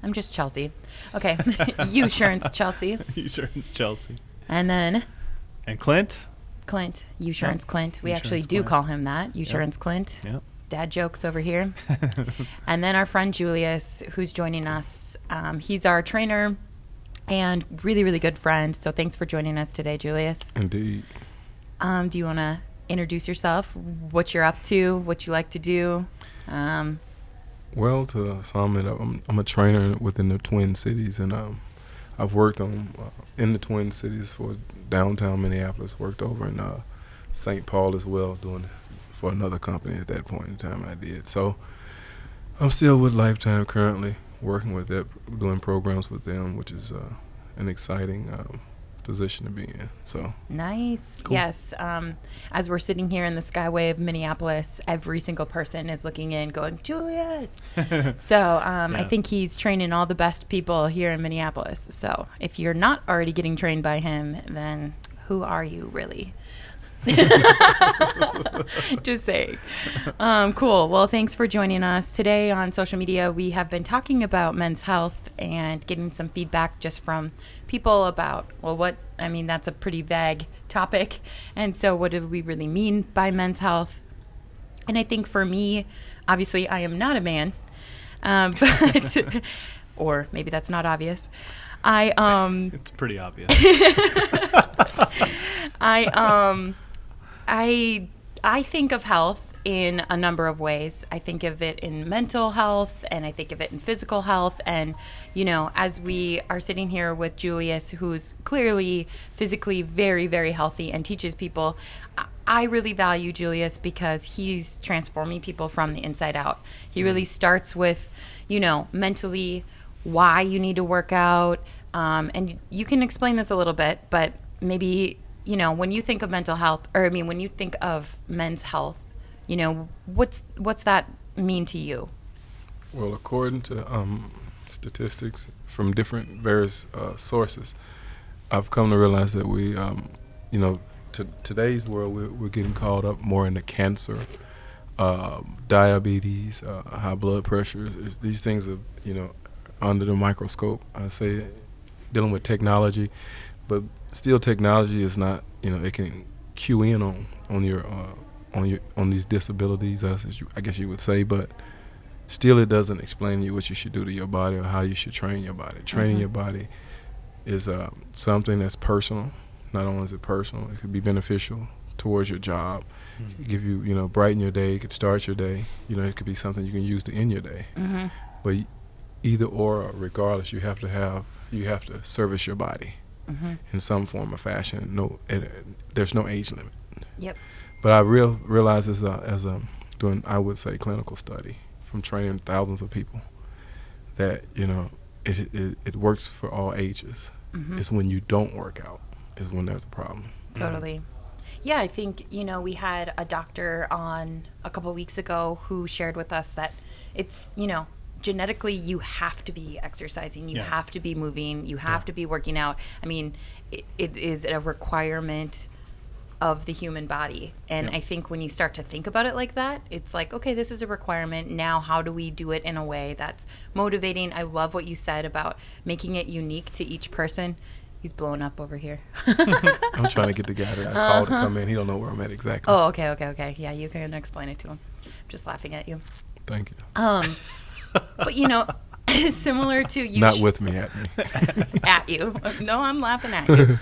I'm just Chelsea. Okay. Usurance Chelsea. Usurance Chelsea. And then And Clint. Clint. Usurance Clint. We Usurance actually do Clint. call him that. Usurance Clint. Yep. Dad jokes over here. And then our friend Julius, who's joining us. He's our trainer and really, really good friend. So thanks for joining us today, Julius. Indeed. Do you want to introduce yourself, what you're up to, what you like to do? Well, to sum it up, I'm a trainer within the Twin Cities, and I've worked on in the Twin Cities for downtown Minneapolis, worked over in St. Paul as well, doing for another company at that point in time I did. So I'm still with Lifetime currently, working with that, doing programs with them, which is an exciting position to be in. So nice. Cool. Yes. As we're sitting here in the Skyway of Minneapolis, every single person is looking in going, Julius. So I think he's training all the best people here in Minneapolis. So if you're not already getting trained by him, then who are you really? Just saying. Cool. Well, thanks for joining us today on social media. We have been talking about men's health and getting some feedback just from people about, well, that's a pretty vague topic. And so what do we really mean by men's health? And I think for me, obviously I am not a man, but, or maybe that's not obvious. It's pretty obvious. I think of health in a number of ways. I think of it in mental health, and I think of it in physical health. And, as we are sitting here with Julius, who's clearly physically very, very healthy and teaches people, I really value Julius because he's transforming people from the inside out. He really starts with, mentally why you need to work out. And you can explain this a little bit, but maybe when you think of mental health, when you think of men's health, what's that mean to you? Well, according to statistics from different various sources, I've come to realize that we, today's world, we're getting caught up more into cancer, diabetes, high blood pressure. These things are, under the microscope. I say dealing with technology, but still technology is not, it can cue in on these disabilities, I guess you would say, but still it doesn't explain to you what you should do to your body or how you should train your body. Training your body is something that's personal. Not only is it personal, it could be beneficial towards your job. It could give you, brighten your day, it could start your day. It could be something you can use to end your day. But either or, regardless, you have to service your body in some form or fashion. There's no age limit. Yep. But I realize as doing, I would say, clinical study from training thousands of people that it works for all ages. It's when you don't work out is when there's a problem. Totally. Yeah, I think we had a doctor on a couple weeks ago who shared with us that it's genetically you have to be exercising, you have to be moving, you have to be working out. It is a requirement of the human body. And I think when you start to think about it like that, it's like, okay, this is a requirement. Now, how do we do it in a way that's motivating? I love what you said about making it unique to each person. He's blowing up over here. I'm trying to get the guy that I called to come in. He don't know where I'm at exactly. Oh, okay. Yeah, you can explain it to him. I'm just laughing at you. Thank you. But similar to you. Not with me, at me. At you. No, I'm laughing at you.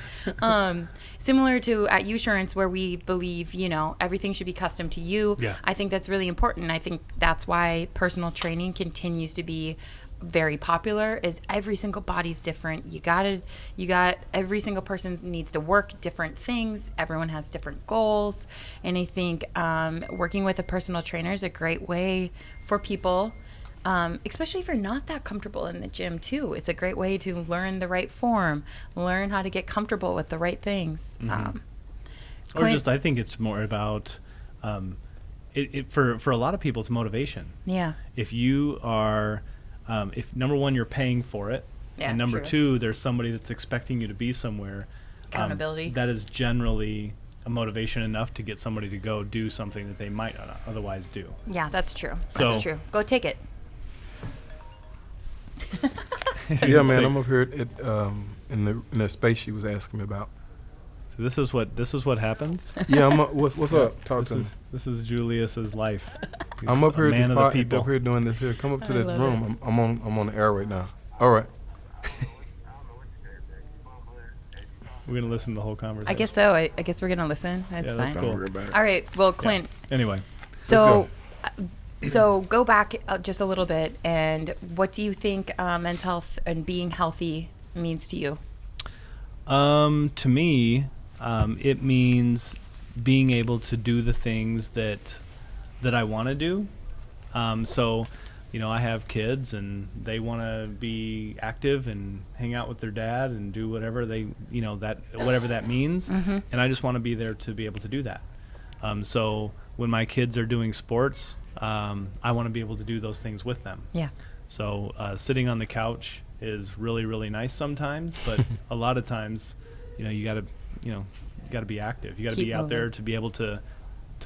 Similar to at Usurance, where we believe, everything should be custom to you. Yeah. I think that's really important. I think that's why personal training continues to be very popular, is every single body's different. You got every single person needs to work different things. Everyone has different goals. And I think working with a personal trainer is a great way for people, especially if you're not that comfortable in the gym too. It's a great way to learn the right form, learn how to get comfortable with the right things. I think it's more about for a lot of people, it's motivation. Yeah. If you are, if number one, you're paying for it, and number two, there's somebody that's expecting you to be somewhere. Accountability. That is generally a motivation enough to get somebody to go do something that they might not otherwise do. Yeah, that's true. So, that's true. Go take it. Yeah, man, I'm up here in the space she was asking me about. So this is what happens. Yeah, what's up? Talk to me. This is Julius's life. He's I'm up here at this spot, up here doing this here. Come up to this room. I'm on the air right now. All right. We're gonna listen to the whole conversation. I guess so. I guess we're gonna listen. That's fine. That's cool. All right. Well, Clint. Yeah. Anyway. So go back just a little bit, and what do you think mental health and being healthy means to you? To me, it means being able to do the things that I want to do. So, I have kids, and they want to be active and hang out with their dad and do whatever whatever that means. Mm-hmm. And I just want to be there to be able to do that. So when my kids are doing sports, I want to be able to do those things with them. Yeah. So sitting on the couch is really, really nice sometimes, but a lot of times, you gotta be active. You gotta be out there to be able to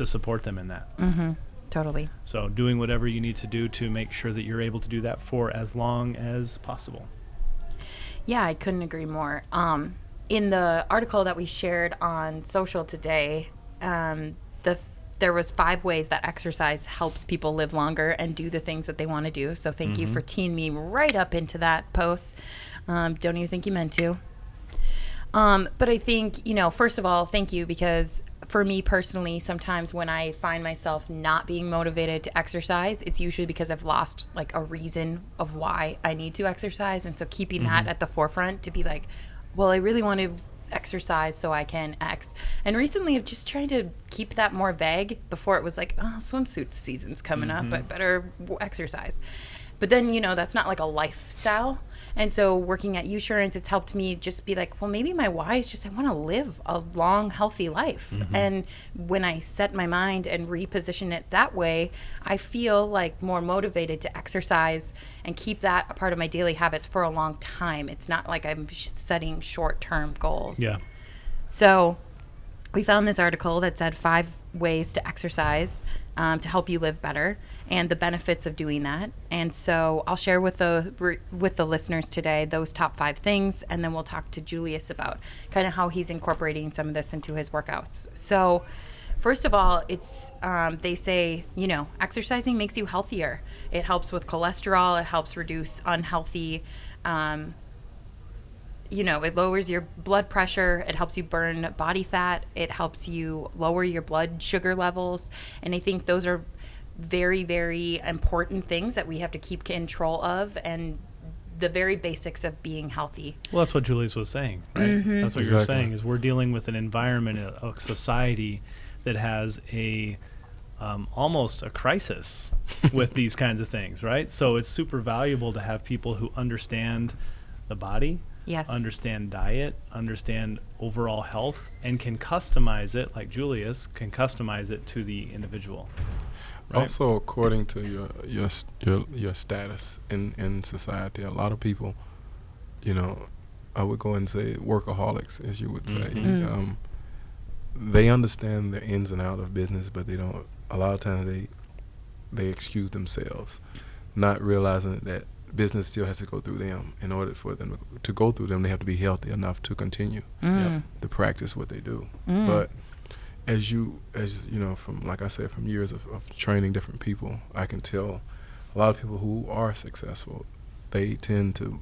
support them in that. Mm-hmm. Totally. So doing whatever you need to do to make sure that you're able to do that for as long as possible. Yeah, I couldn't agree more. In the article that we shared on social today, there was 5 ways that exercise helps people live longer and do the things that they want to do. So thank you for teeing me right up into that post. Don't even think you meant to. But I think, first of all, thank you, because for me personally, sometimes when I find myself not being motivated to exercise, it's usually because I've lost like a reason of why I need to exercise. And so keeping that at the forefront to be like, well, I really want to exercise so I can X. And recently I've just tried to keep that more vague. Before it was like, oh, swimsuit season's coming up, I better exercise. But then, that's not like a lifestyle. And so working at Usurance, it's helped me just be like, well, maybe my why is just I want to live a long, healthy life. And when I set my mind and reposition it that way, I feel like more motivated to exercise and keep that a part of my daily habits for a long time. It's not like I'm setting short-term goals. Yeah. So we found this article that said 5 ways to exercise to help you live better, and the benefits of doing that. And so I'll share with the listeners today those top 5 things, and then we'll talk to Julius about kind of how he's incorporating some of this into his workouts. So first of all, it's they say, exercising makes you healthier. It helps with cholesterol. It helps reduce unhealthy it lowers your blood pressure. It helps you burn body fat. It helps you lower your blood sugar levels. And I think those are very, very important things that we have to keep control of, and the very basics of being healthy. Well, that's what Julius was saying, right? That's what you're saying, is we're dealing with an environment, a society that has almost a crisis with these kinds of things, right? So it's super valuable to have people who understand the body, understand diet, understand overall health, and can customize it, like Julius can customize it to the individual. Right? Also, according to your status in society, a lot of people, I would go and say workaholics, as you would say. They understand the ins and outs of business, but they don't. A lot of times they excuse themselves, not realizing that business still has to go through them. In order for them to go through them, they have to be healthy enough to continue to practice what they do. But as you know, from, like I said, from years of training different people, I can tell a lot of people who are successful, they tend to,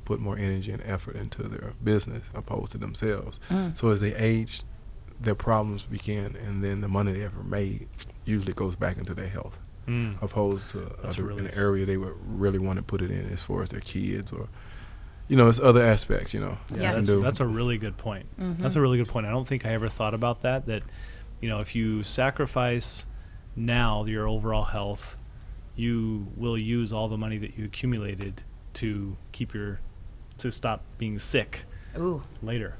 put more energy and effort into their business opposed to themselves. So as they age, their problems begin, and then the money they ever made usually goes back into their health, opposed to an area they would really want to put it in as far as their kids or, it's other aspects, That's a really good point. That's a really good point. I don't think I ever thought about that, if you sacrifice now your overall health, you will use all the money that you accumulated to stop being sick later.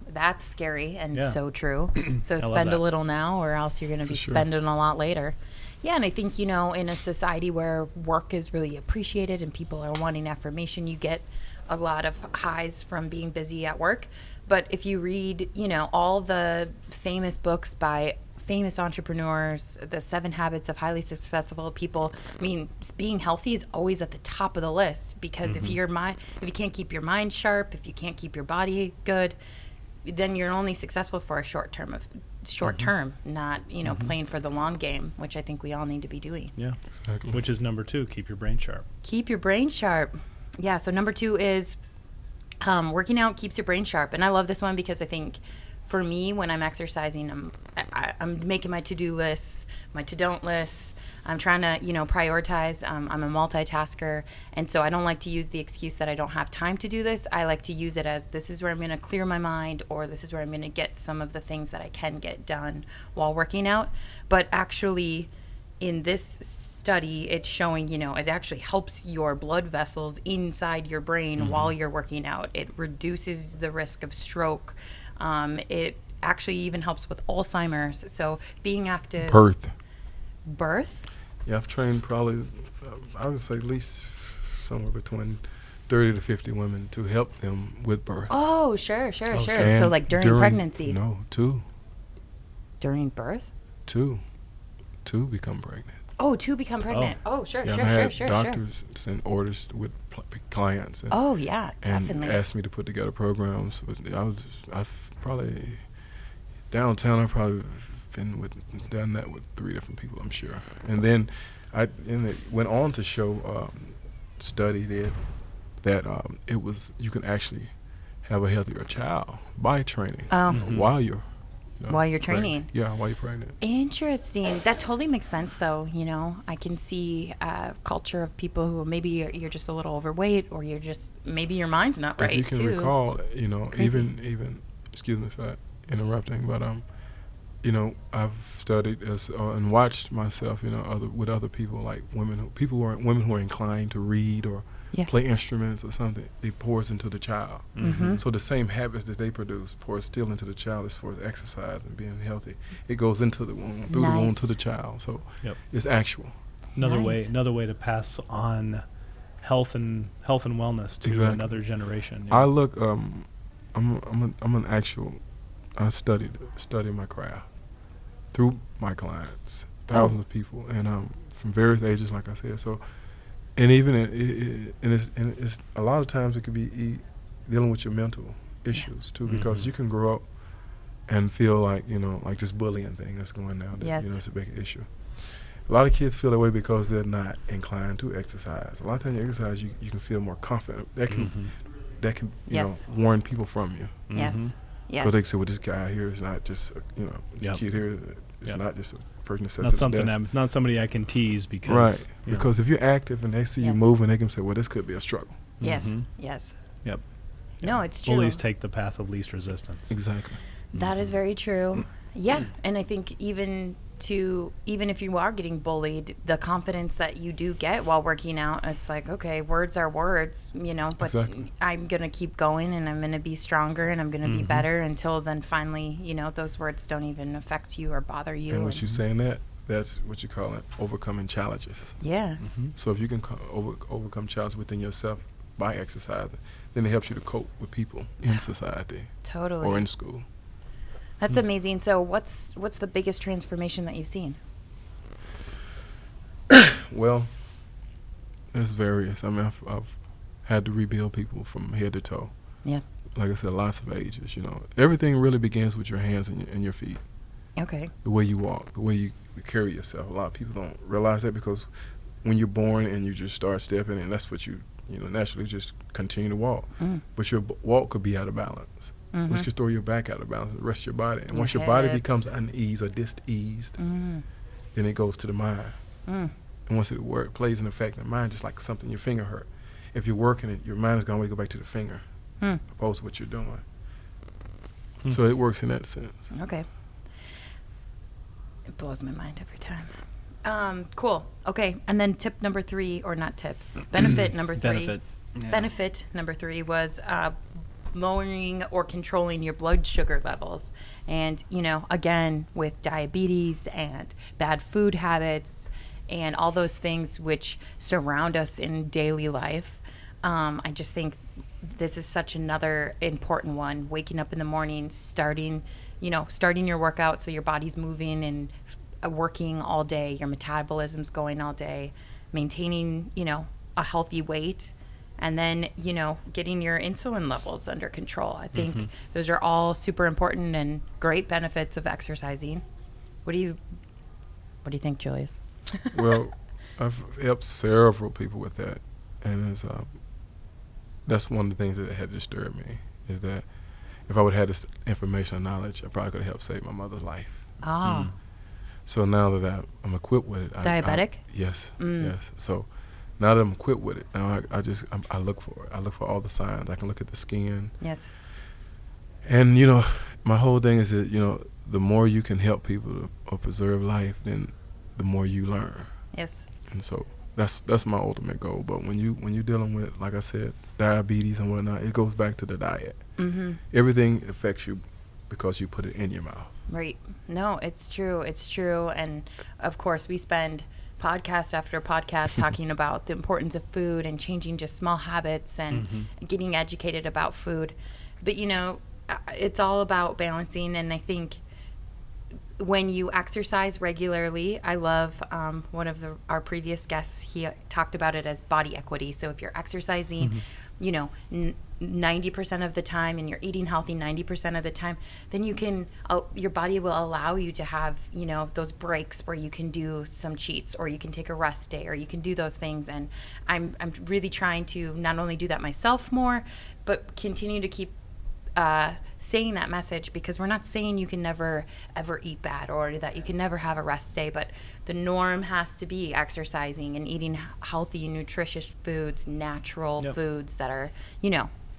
That's scary and so true. So spend a little now, or else you're going to be spending a lot later. Yeah, and I think, in a society where work is really appreciated and people are wanting affirmation, you get a lot of highs from being busy at work. But if you read, all the famous books by famous entrepreneurs, the 7 habits of highly successful people. I mean, being healthy is always at the top of the list, because if you can't keep your mind sharp, if you can't keep your body good, then you're only successful for a short term, not, playing for the long game, which I think we all need to be doing. Yeah. Exactly. Which is number 2, keep your brain sharp. Keep your brain sharp. Yeah, so number 2 is working out keeps your brain sharp. And I love this one because I think for me, when I'm exercising, I'm making my to-do lists, my to-don't lists. I'm trying to, prioritize. I'm a multitasker. And so I don't like to use the excuse that I don't have time to do this. I like to use it as, this is where I'm going to clear my mind, or this is where I'm going to get some of the things that I can get done while working out. But actually, in this study, it's showing, it actually helps your blood vessels inside your brain while you're working out. It reduces the risk of stroke. It actually even helps with Alzheimer's. So being active. Birth? Yeah, I've trained probably, I would say at least somewhere between 30 to 50 women to help them with birth. Oh, sure. And So like during pregnancy? No, 2. During birth? 2 become pregnant. Oh, 2 become pregnant. Oh, sure. I've had doctors send orders with clients. And, definitely. And asked me to put together programs. I've probably, downtown, I've probably done that with 3 different people, I'm sure. And then it went on to show, study that you can actually have a healthier child by training while you're while you're training. Pregnant. Yeah, while you're pregnant. Interesting. That totally makes sense, though. I can see a culture of people who maybe you're just a little overweight, or maybe your mind's not right, If you can too. recall, even excuse me for interrupting, but I've studied and watched myself, with other people, like women who are inclined to read or play instruments or something. It pours into the child. So the same habits that they produce pours still into the child as far as exercise and being healthy. It goes into the womb, through the womb to the child. So it's actual. Another way to pass on health and wellness to another generation. I look. I study my craft through my clients, thousands of people, and from various ages, like I said. So, and even it's a lot of times it could be dealing with your mental issues too, because you can grow up and feel like like this bullying thing that's going down. It's a big issue. A lot of kids feel that way because they're not inclined to exercise. A lot of times you exercise, you can feel more confident. That can warn people from you. Yes. Because they say, well, this guy here is not just, this kid here, it's not just a person that says not something. Not somebody I can tease because. Right. Because if you're active and they see you moving, they can say, well, this could be a struggle. Yes. Yes. Yep. No, it's true. Bullies take the path of least resistance. Exactly. That is very true. Yeah, and I think even if you are getting bullied, the confidence that you do get while working out, it's like, okay, words are words, but I'm going to keep going, and I'm going to be stronger, and I'm going to be better until then finally, those words don't even affect you or bother you. And what you're saying, that's what you call it, overcoming challenges. Yeah. So if you can overcome challenges within yourself by exercising, then it helps you to cope with people in society. Totally. Or in school. That's amazing. So what's the biggest transformation that you've seen? Well, there's various. I mean, I've had to rebuild people from head to toe. Yeah. Like I said, lots of ages, Everything really begins with your hands and your feet. Okay. The way you walk, the way you carry yourself. A lot of people don't realize that because when you're born and you just start stepping, and that's what you naturally just continue to walk. But your walk could be out of balance. Which could throw your back out of balance, the rest of your body. And once your body becomes uneased or diseased, then it goes to the mind. And once it plays an effect in the mind, just like something your finger hurt. If you're working it, your mind is going to go back to the finger, opposed to what you're doing. So it works in that sense. Okay. It blows my mind every time. Cool. Okay. And then tip number 3, or not tip, benefit number 3. Benefit. Yeah. Benefit number 3 was lowering or controlling your blood sugar levels. And, again, with diabetes and bad food habits and all those things which surround us in daily life, I just think this is such another important one. Waking up in the morning, starting starting your workout so your body's moving and working all day, your metabolism's going all day, maintaining, a healthy weight, and then, getting your insulin levels under control. I think those are all super important and great benefits of exercising. What do you think, Julius? Well, I've helped several people with that, and that's one of the things that had disturbed me, is that if I would have had this information and knowledge, I probably could have helped save my mother's life. Ah. So now that I'm equipped with it. Diabetic? Yes, yes. So now that I'm equipped with it, now I look for it. I look for all the signs. I can look at the skin. Yes. And, my whole thing is that, the more you can help people or preserve life, then the more you learn. Yes. And so that's my ultimate goal. But when you're dealing with, like I said, diabetes and whatnot, it goes back to the diet. Mm-hmm. Everything affects you because you put it in your mouth. Right. No, it's true. It's true. And of course, we spend podcast after podcast talking about the importance of food and changing just small habits and getting educated about food. But, it's all about balancing. And I think when you exercise regularly, I love one of our previous guests, he talked about it as body equity. So if you're exercising, 90% of the time and you're eating healthy 90% of the time, then you can, your body will allow you to have, those breaks where you can do some cheats, or you can take a rest day, or you can do those things. And I'm really trying to not only do that myself more, but continue to keep saying that message, because we're not saying you can never ever eat bad or that you can never have a rest day, but the norm has to be exercising and eating healthy, nutritious foods, natural foods that are,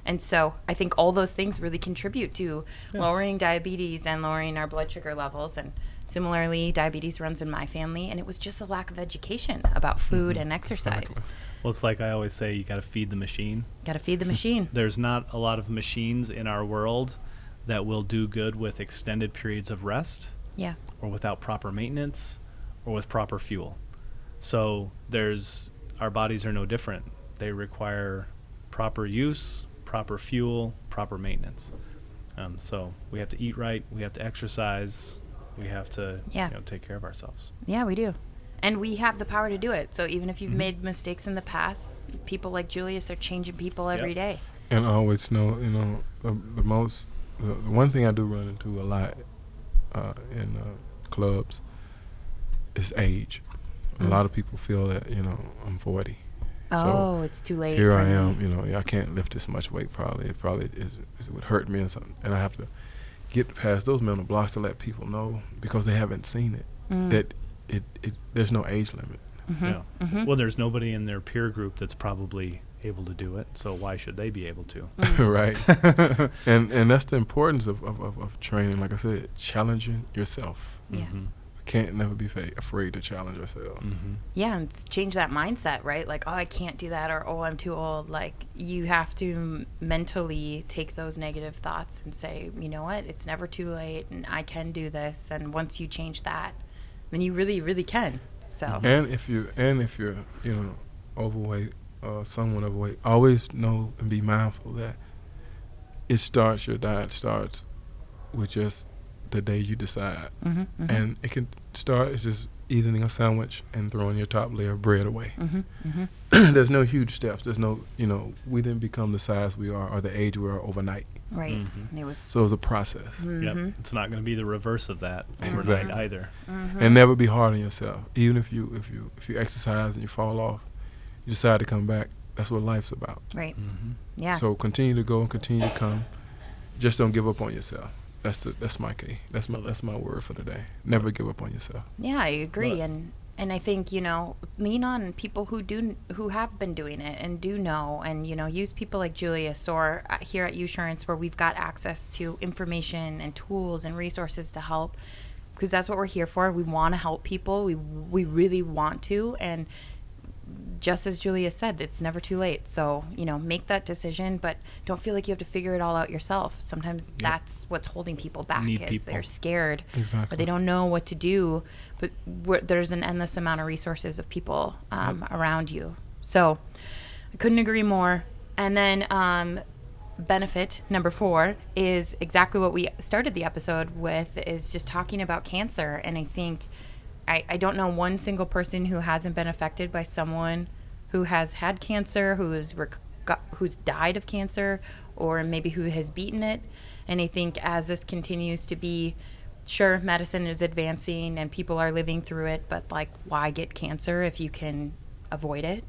and so I think all those things really contribute to lowering diabetes and lowering our blood sugar levels. And similarly, diabetes runs in my family, and it was just a lack of education about food and exercise. Exactly. Well, it's like I always say, you got to feed the machine. Got to feed the machine. There's not a lot of machines in our world that will do good with extended periods of rest, or without proper maintenance, or with proper fuel. So our bodies are no different. They require proper use, proper fuel, proper maintenance. So we have to eat right, we have to exercise, we have to take care of ourselves. Yeah, we do. And we have the power to do it. So even if you've made mistakes in the past, people like Julius are changing people every day. And I always know, the one thing I do run into a lot in clubs is age. A lot of people feel that, I'm 40. So it's too late. Here I am, I can't lift this much weight probably. It would hurt me and I have to get past those mental blocks to let people know, because they haven't seen it, that there's no age limit. Well, there's nobody in their peer group that's probably able to do it, so why should they be able to? Right. and that's the importance of training. Like I said, challenging yourself. Can't never be afraid to challenge yourself. Yeah, and change that mindset, right? Like, oh, I can't do that, or oh, I'm too old. Like, you have to mentally take those negative thoughts and say, you know what, it's never too late, and I can do this. And once you change that, then you really, really can. So. And if you're overweight, someone overweight, always know and be mindful that your diet starts with just the day you decide. And it can start as just eating a sandwich and throwing your top layer of bread away. There's no huge steps. There's no, we didn't become the size we are or the age we are overnight. Right. So it was a process. It's not going to be the reverse of that overnight either. And never be hard on yourself. Even if you exercise and you fall off, you decide to come back. That's what life's about. Right. Yeah. So continue to go and continue to come. Just don't give up on yourself. That's my key. That's my word for today. Never give up on yourself. Yeah, I agree. And I think, lean on people who have been doing it and do know, and, use people like Julius or here at Usurance, where we've got access to information and tools and resources to help, because that's what we're here for. We want to help people. We really want to. And just as Julius said, it's never too late. So, make that decision, but don't feel like you have to figure it all out yourself. Sometimes that's what's holding people back, they're scared, or they don't know what to do. But there's an endless amount of resources of people around you. So I couldn't agree more. And then benefit number 4 is exactly what we started the episode with, is just talking about cancer. And I think I don't know one single person who hasn't been affected by someone who has had cancer, who's died of cancer, or maybe who has beaten it. And I think as this continues to be, sure, medicine is advancing and people are living through it, but like, why get cancer if you can avoid it?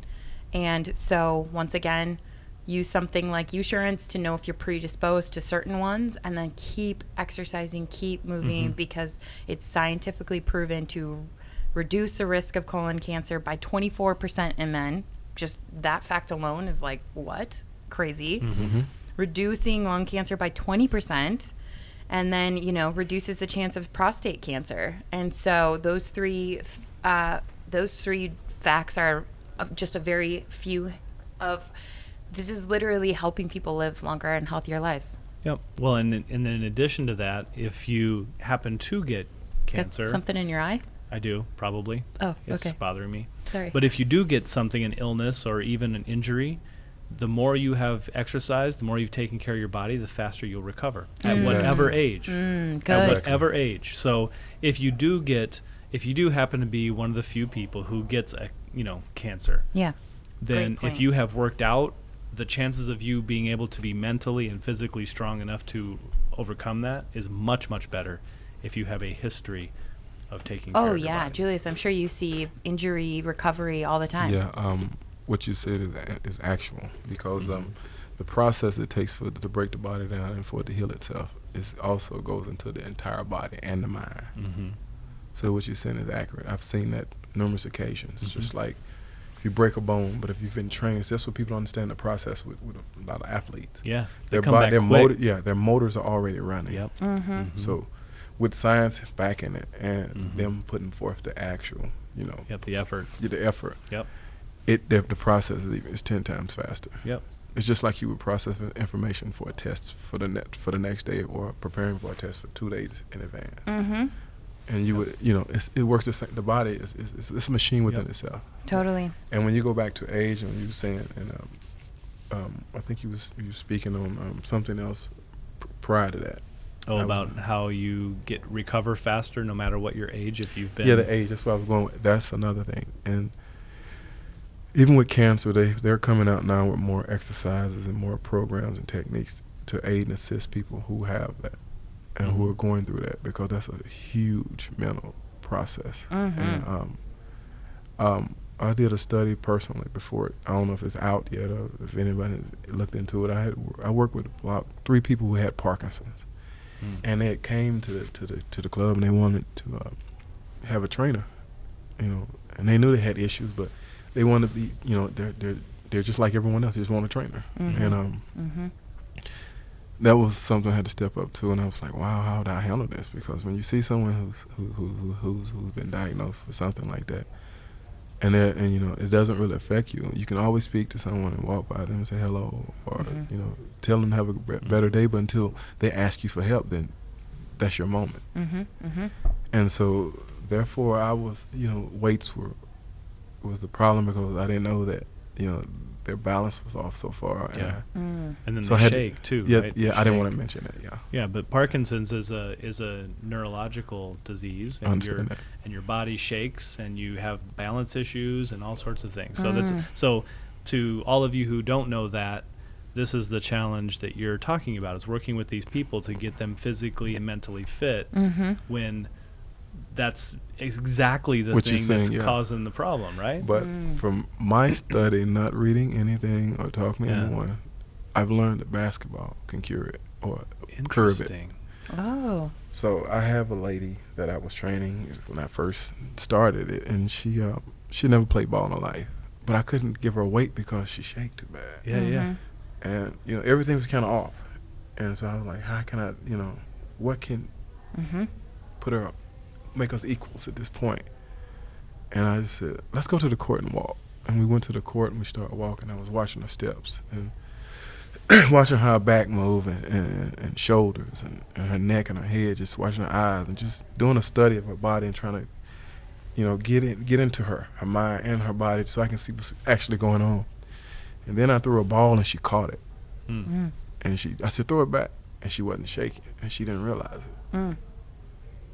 And so once again, use something like Usurance to know if you're predisposed to certain ones, and then keep exercising, keep moving, because it's scientifically proven to reduce the risk of colon cancer by 24% in men. Just that fact alone is like, what? Crazy. Reducing lung cancer by 20%, and then, you know, reduces the chance of prostate cancer. And so those three facts are just a very few of. This is literally helping people live longer and healthier lives. Yep. Well, and then in addition to that, if you happen to get cancer. Got something in your eye? I do, probably. Oh, it's okay. bothering me. Sorry. But if you do get something, an illness or even an injury, the more you have exercised, the more you've taken care of your body, the faster you'll recover at whatever age. Good. At whatever age. So if you do happen to be one of the few people who gets cancer, Yeah. then Great point. if you have worked out, the chances of you being able to be mentally and physically strong enough to overcome that is much, much better if you have a history of taking care Oh, of your yeah. body. Julius, I'm sure you see injury recovery all the time. Yeah, what you said is actual, because the process it takes to break the body down and for it to heal itself also goes into the entire body and the mind. So what you're saying is accurate. I've seen that numerous occasions, just like if you break a bone, but if you've been trained, that's what people don't understand the process with a lot of athletes. Yeah. Their motors are already running. Yep. So with science backing it and them putting forth the actual, The effort. the effort. Yep. The process is 10 times faster. Yep. It's just like you would process information for a test for the next day, or preparing for a test for 2 days in advance. And you would, it works the same. The body is it's a machine within itself. Totally. And when you go back to age, and you were saying, and I think you was speaking on something else prior to that. About how you recover faster no matter what your age, if you've been. Yeah, the age. That's what I was going with. That's another thing. And even with cancer, they're coming out now with more exercises and more programs and techniques to aid and assist people who have that and who are going through that, because that's a huge mental process. And I did a study personally before. I don't know if it's out yet or if anybody looked into it. I worked with about 3 people who had Parkinson's, and they came to the club and they wanted to have a trainer, and they knew they had issues, but they wanted to be, they're just like everyone else. They just want a trainer, and that was something I had to step up to, and I was like, wow, how do I handle this? Because when you see someone who's been diagnosed with something like that, and it doesn't really affect you, you can always speak to someone and walk by them and say hello, or tell them to have a better day. But until they ask you for help, then that's your moment. And so therefore, I was, weights was the problem, because I didn't know that their balance was off so far. Yeah. And then so they shake too, yeah, right? Yeah, I didn't want to mention that. Yeah. Yeah, but Parkinson's is a neurological disease, and your body shakes, and you have balance issues and all sorts of things. So so to all of you who don't know that, this is the challenge that you're talking about, is working with these people to get them physically and mentally fit when that's exactly the thing that's causing the problem, right? But from my study, not reading anything or talking to anyone, I've learned that basketball can cure it or curb it. Oh. So I have a lady that I was training when I first started it, and she never played ball in her life, but I couldn't give her weight because she shaked too bad. Yeah. And everything was kind of off, and so I was like, how can I, what can put her up, make us equals at this point? And I just said, let's go to the court and walk. And we went to the court and we started walking. I was watching her steps and watching her back move and shoulders and her neck and her head, just watching her eyes and just doing a study of her body and trying to, get into her mind and her body so I can see what's actually going on. And then I threw a ball and she caught it. And I said, throw it back. And she wasn't shaking, and she didn't realize it. Mm.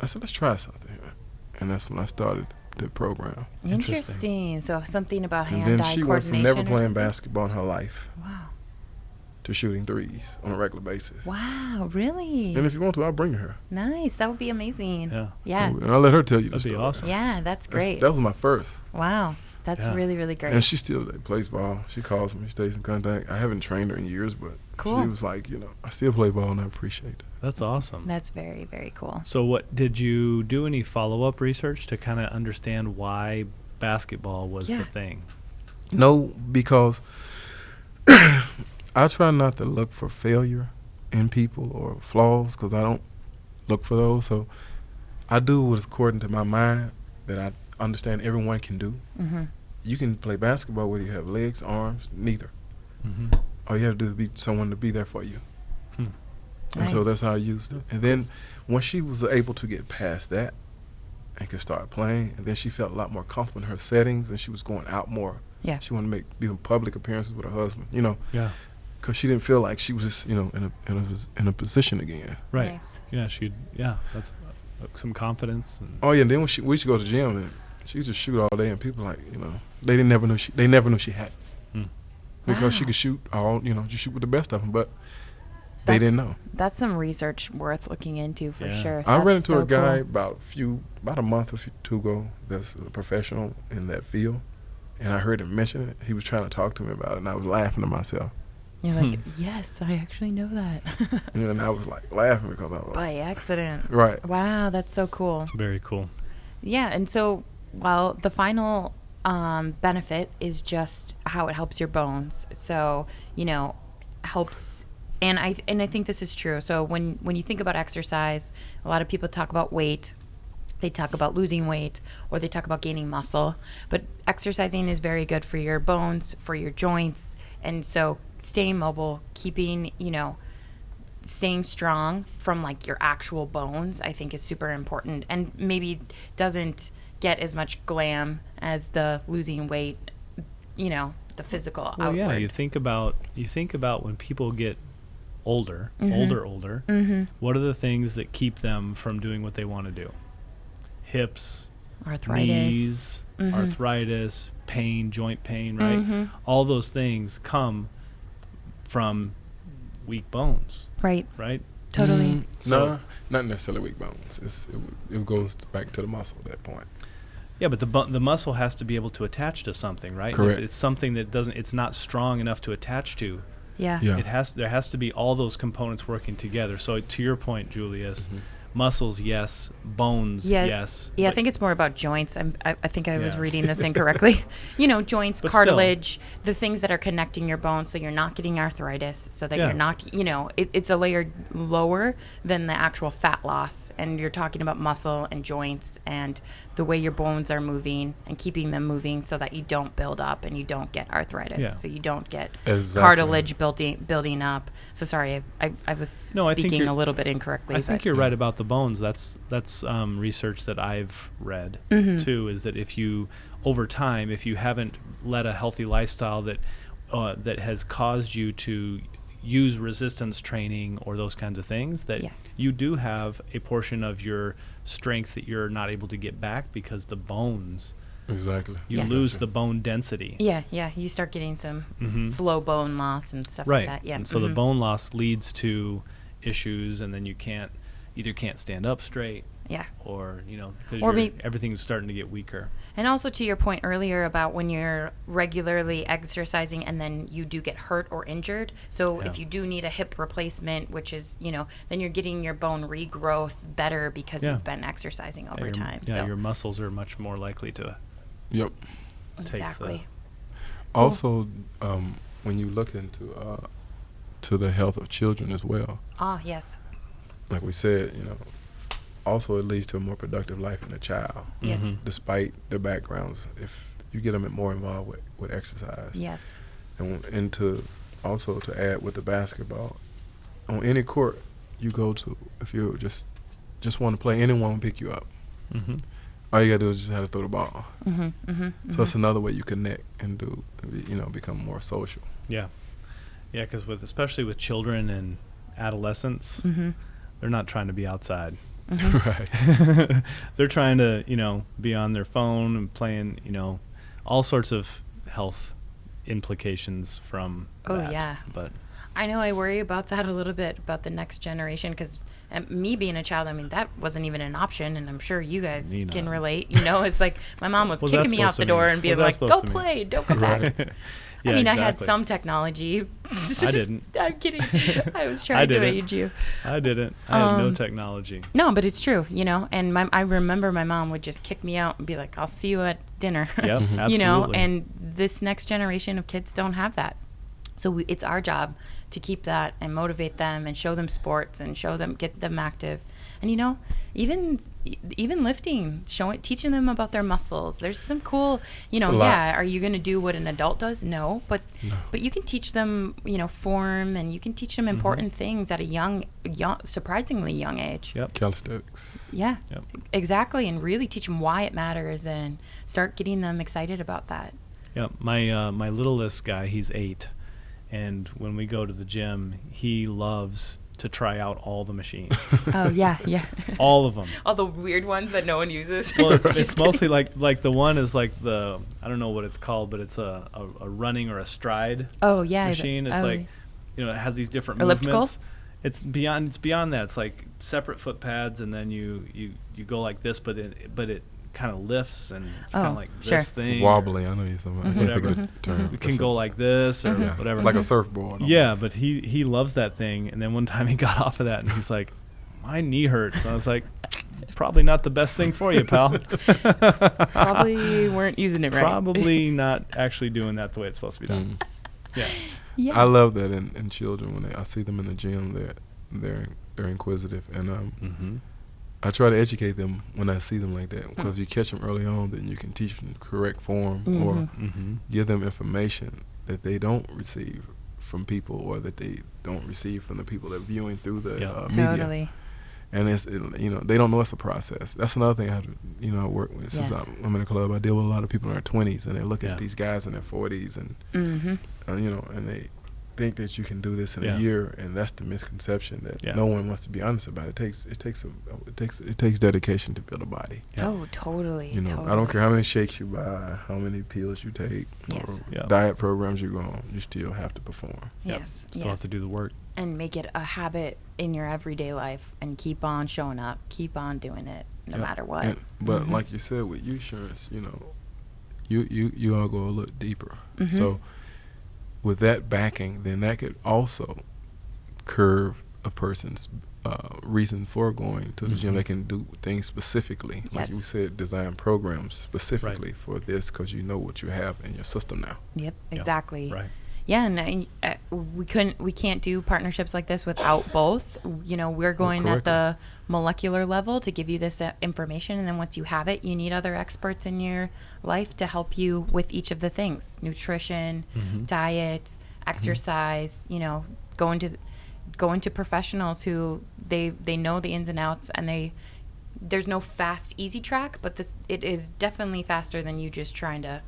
I said, let's try something here. And that's when I started the program. Interesting. So something about hand-eye And then she went from never coordination or playing something? basketball in her life Wow. to shooting threes on a regular basis. Wow, really? And if you want to, I'll bring her. Nice. That would be amazing. Yeah. Yeah. And I'll let her tell you the That'd be story. awesome. Yeah, that's great. That was my first. Wow. That's Yeah. really, really great. And she still plays ball. She calls me, stays in contact. I haven't trained her in years, but Cool. she was like, I still play ball, and I appreciate it. That's awesome. That's very, very cool. So what did you do any follow-up research to kind of understand why basketball was Yeah. the thing? No, because I try not to look for failure in people or flaws, because I don't look for those. So I do what's according to my mind that I understand everyone can do. Mm-hmm. You can play basketball whether you have legs, arms, neither. Mm-hmm. All you have to do is be someone to be there for you. Hmm. And so Nice. that's how I used it. And then once she was able to get past that and could start playing, and then she felt a lot more comfortable in her settings, and she was going out more. Yeah. She wanted to be in public appearances with her husband, Yeah. because she didn't feel like she was just, in a position again. Right. Nice. Yeah. That's some confidence. And Oh yeah, and then when we used to go to the gym, and she used to shoot all day, and people like, they never knew she had it. Hmm. Because she Wow. could shoot just shoot with the best of them, but they That's- didn't know. That's some research worth looking into for Yeah. sure. I ran That's into so a guy cool. about a month or two ago that's a professional in that field, and I heard him mention it. He was trying to talk to me about it, and I was laughing to myself. You're like, yes, I actually know that. And I was like laughing because I was like, By accident. right. Wow, that's so cool. very cool. Yeah, and so, well, the final benefit is just how it helps your bones. So, helps, and I think this is true. So when you think about exercise, a lot of people talk about weight. They talk about losing weight, or they talk about gaining muscle. But exercising is very good for your bones, for your joints, and so staying mobile, keeping, staying strong from like your actual bones, I think is super important, and maybe doesn't get as much glam as the losing weight, the physical Well, outward. yeah. You think about when people get older, Mm-hmm. older. Mm-hmm. What are the things that keep them from doing what they want to do? Hips, Arthritis. knees, Mhm. arthritis, pain, joint pain, right? Mhm. All those things come from weak bones, Right. right? Totally. No, So- not necessarily weak bones. It goes back to the muscle at that point. Yeah, but the muscle has to be able to attach to something, right? And Correct. if it's something that it's not strong enough to attach to. Yeah. Yeah. There has to be all those components working together. So to your point, Julius, Mhm. muscles, yes, bones, Yeah. yes. Yeah, I but- think it's more about joints. I think I was Yeah. reading this incorrectly. Joints, But still. cartilage, the things that are connecting your bones, so you're not getting arthritis, so that Yeah. you're not, it's a layer lower than the actual fat loss. And you're talking about muscle and joints and the way your bones are moving and keeping them moving so that you don't build up and you don't get arthritis. Yeah. So you don't get Exactly. cartilage building up. So sorry, I was No, I think speaking you're- a little bit incorrectly. I think but- you're right about the bones. That's research that I've read Mhm. too. Is that if you over time, if you haven't led a healthy lifestyle that has caused you to use resistance training or those kinds of things, that Yeah. you do have a portion of your strength that you're not able to get back because the bones, Exactly. you Yeah. lose the bone density. Yeah, you start getting some Mhm. slow bone loss and stuff Right. like that. Yeah. And so the mhm. bone loss leads to issues, and then you either can't stand up straight, Yeah. or because Or may- everything is starting to get weaker. And also to your point earlier about when you're regularly exercising and then you do get hurt or injured. So Yeah. if you do need a hip replacement, which is, then you're getting your bone regrowth better because Yeah. you've been exercising over time. Yeah, so your muscles are much more likely to Yep. take exactly. Also, when you look into to the health of children as well, Ah, yes. like we said, also it leads to a more productive life in the child, Yes. Mhm. despite their backgrounds. If you get them more involved with exercise, Yes. and to also to add with the basketball, on any court you go to, if you just want to play, anyone will pick you up. Mhm. All you gotta do is just have to throw the ball. Mm-hmm. Mm-hmm. So it's another way you connect and become more social. Yeah. Yeah, because especially with children and adolescents, they're not trying to be outside. Right. They're trying to, be on their phone and playing, all sorts of health implications from that. Yeah. But I know I worry about that a little bit, about the next generation, because me being a child, I mean, that wasn't even an option, and I'm sure you guys can relate. It's like my mom was kicking me out the door and being like, go play, don't come back. Yeah, I mean, exactly. I had some technology. I didn't. I'm kidding. I was trying to age you. I didn't. I had no technology. No, but it's true, and I remember my mom would just kick me out and be like, I'll see you at dinner. Yep, absolutely. And this next generation of kids don't have that. So it's our job to keep that and motivate them and show them sports and get them active. And, even lifting, teaching them about their muscles. There's some cool, are you going to do what an adult does? No, but you can teach them, form, and you can teach them important things at a young, surprisingly young age. Yep. Calisthenics. Yeah, Yep. Exactly. And really teach them why it matters and start getting them excited about that. Yep. My littlest guy, he's 8. And when we go to the gym, he loves to try out all the machines. Oh, yeah. All of them. All the weird ones that no one uses. Well, it's mostly like the one is like I don't know what it's called, but it's a running or a stride machine. It's like, it has these different elliptical movements. It's beyond that. It's like separate foot pads, and then you go like this, but it kind of lifts, and it's kind of like this thing. It's wobbly. I know you're talking about. I can't think of the term. It can go like this or whatever. It's like a surfboard. Almost. Yeah, but he loves that thing. And then one time he got off of that, and he's like, my knee hurts. And I was like, probably not the best thing for you, pal. Probably weren't using it right. Probably not actually doing that the way it's supposed to be done. Yeah. I love that in children when I see them in the gym. They're inquisitive, and I try to educate them when I see them like that, because if you catch them early on, then you can teach them the correct form or give them information that they don't receive from people, or that they don't receive from the people that are viewing through the media. Totally. And they don't know it's a process. That's another thing I have to, I work with. Since I'm in a club, I deal with a lot of people in their 20s, and they're looking at these guys in their 40s, and and they think that you can do this in a year, and that's the misconception that no one wants to be honest about. It takes dedication to build a body. Oh, totally. I don't care how many shakes you buy, how many pills you take, or diet programs you go on, you still have to perform. Yes. Still have to do the work. And make it a habit in your everyday life, and keep on showing up, keep on doing it, no matter what. But like you said, with insurance, you all go a little deeper. So with that backing, then that could also curve a person's reason for going to the gym. They can do things specifically, like you said, design programs specifically for this, because you know what you have in your system now. Yep, exactly. Right. Yeah, and we can't do partnerships like this without both. We're going at the molecular level to give you this information, and then once you have it, you need other experts in your life to help you with each of the things: nutrition, diet, exercise. Going to professionals who they know the ins and outs, and there's no fast, easy track, but it is definitely faster than you just trying to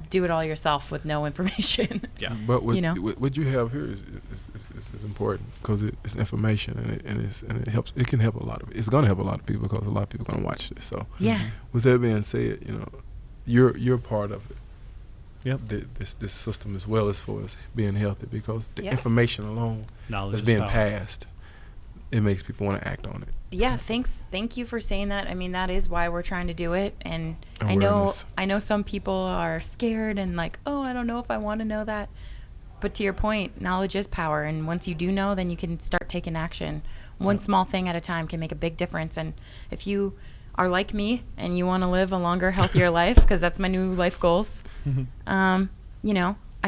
do it all yourself with no information. But what you have here is important, because it's information, and it helps. It can help a lot of. It's going to help a lot of people, because a lot of people are going to watch this. So with that being said, you're part of it. This system as well, as far as being healthy, because the information alone that's being passed, it makes people want to act on it. Yeah, thank you for saying that. I mean, that is why we're trying to do it. And awareness. I know some people are scared and like, oh, I don't know if I want to know that. But to your point, knowledge is power, and once you do know, then you can start taking action. One small thing at a time can make a big difference. And if you are like me and you want to live a longer, healthier life, because that's my new life goals, I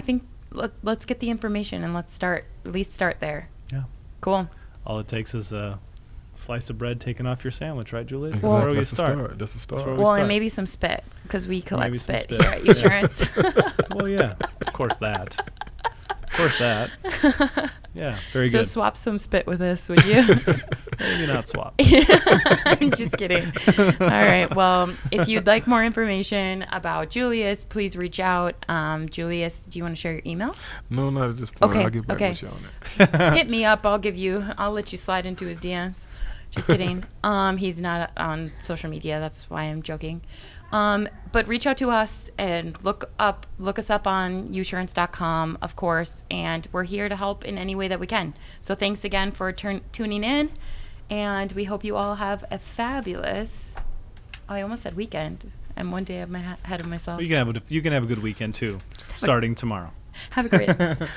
think let's get the information, and let's at least start there. Yeah. Cool. All it takes is a slice of bread taken off your sandwich, right, Julius? Exactly. That's where we That's start. That's a start. Well, and maybe some spit, because we collect spit here at Insurance. Well, yeah, of course that. Yeah, very good. So swap some spit with us, would you? Maybe not swap. I'm just kidding. All right. Well, if you'd like more information about Julius, please reach out. Julius, do you want to share your email? No, not at this point. Okay, I'll get back okay. with you on that. Hit me up. I'll let you slide into his DMs. Just kidding. He's not on social media. That's why I'm joking. But reach out to us and look us up on usurance.com, of course, and we're here to help in any way that we can. So thanks again for tuning in, and we hope you all have a fabulous, I almost said weekend. I'm one day ahead of myself. You can have a good weekend too, starting tomorrow. Have a great All right.